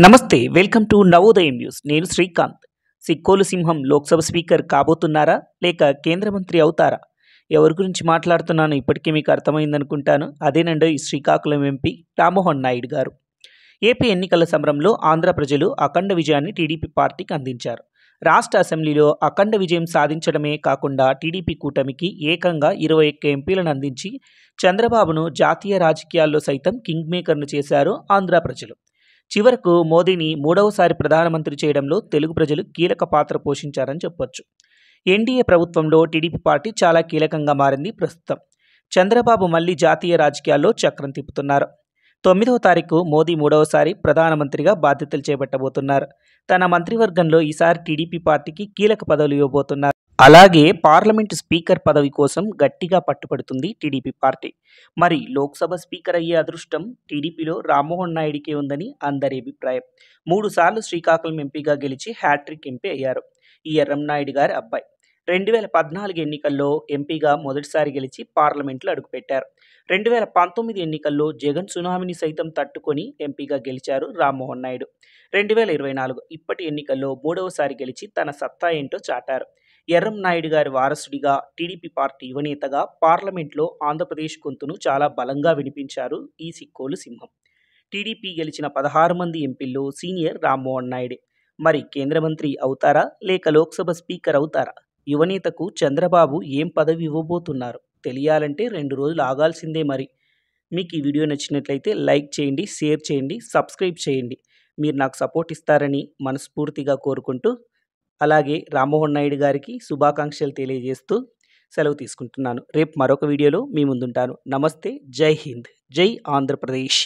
నమస్తే welcome to Navodayam news. నేను శ్రీకాంత్. సిక్కోలు సింహం లోక్సభ స్పీకర్ కాబోతున్నారా లేక కేంద్ర మంత్రి అవుతారా? ఎవరి గురించి మాట్లాడుతున్నానో ఇప్పటికే మీకు అర్థమైందనుకుంటాను. అదేనండి ఈ శ్రీకాకుళం ఎంపీ రామ్మోహన్ నాయుడు గారు. ఏపీ ఎన్నికల సమరంలో ఆంధ్ర ప్రజలు అఖండ విజయాన్ని టీడీపీ పార్టీకి అందించారు. రాష్ట్ర అసెంబ్లీలో అఖండ విజయం సాధించడమే కాకుండా టీడీపీ కూటమికి ఏకంగా 21 ఎంపీలను అందించి చంద్రబాబును జాతీయ రాజకీయాల్లో సైతం కింగ్ మేకర్ను చేశారు ఆంధ్ర ప్రజలు. చివరకు మోదీని మూడవసారి ప్రధానమంత్రి చేయడంలో తెలుగు ప్రజలు కీలక పాత్ర పోషించారని చెప్పొచ్చు. ఎన్డీఏ ప్రభుత్వంలో టీడీపీ పార్టీ చాలా కీలకంగా మారింది. ప్రస్తుతం చంద్రబాబు మళ్లీ జాతీయ రాజకీయాల్లో చక్రం తిప్పుతున్నారు. 9వ తారీఖు మోదీ మూడవసారి ప్రధానమంత్రిగా బాధ్యతలు చేపట్టబోతున్నారు. తన మంత్రివర్గంలో ఈసారి టీడీపీ పార్టీకి కీలక పదవులు ఇవ్వబోతున్నారు. అలాగే పార్లమెంటు స్పీకర్ పదవి కోసం గట్టిగా పట్టుపడుతుంది టీడీపీ పార్టీ. మరి లోక్సభ స్పీకర్ అయ్యే అదృష్టం టీడీపీలో రామ్మోహన్ నాయుడికే ఉందని అందరి అభిప్రాయం. 3 సార్లు శ్రీకాకుళం ఎంపీగా గెలిచి హ్యాట్రిక్ ఎంపీ అయ్యారు ఈ ఎర్రంనాయుడు గారి అబ్బాయి. 2014 ఎన్నికల్లో ఎంపీగా మొదటిసారి గెలిచి పార్లమెంట్లో అడుగుపెట్టారు. 2019 ఎన్నికల్లో జగన్ సునామీని సైతం తట్టుకొని ఎంపీగా గెలిచారు రామ్మోహన్ నాయుడు. 2024 ఇప్పటి ఎన్నికల్లో మూడవసారి గెలిచి తన సత్తా ఏంటో చాటారు. ఎర్రంనాయుడు గారి వారసుడిగా, టీడీపీ పార్టీ యువనేతగా పార్లమెంట్లో ఆంధ్రప్రదేశ్ గొంతును చాలా బలంగా వినిపించారు ఈ సిక్కోలు సింహం. టీడీపీ గెలిచిన 16 మంది ఎంపీల్లో సీనియర్ రామ్మోహన్ నాయుడే. మరి కేంద్ర మంత్రి అవుతారా లేక లోక్సభ స్పీకర్ అవుతారా? యువనేతకు చంద్రబాబు ఏం పదవి ఇవ్వబోతున్నారు తెలియాలంటే 2 రోజులు ఆగాల్సిందే. మరి మీకు ఈ వీడియో నచ్చినట్లయితే లైక్ చేయండి, షేర్ చేయండి, సబ్స్క్రైబ్ చేయండి. మీరు నాకు సపోర్ట్ ఇస్తారని మనస్ఫూర్తిగా కోరుకుంటూ, అలాగే రామ్మోహన్ నాయుడు గారికి శుభాకాంక్షలు తెలియజేస్తూ సెలవు తీసుకుంటున్నాను. రేపు మరొక వీడియోలో మీ ముందుంటాను. నమస్తే, జై హింద్, జై ఆంధ్రప్రదేశ్.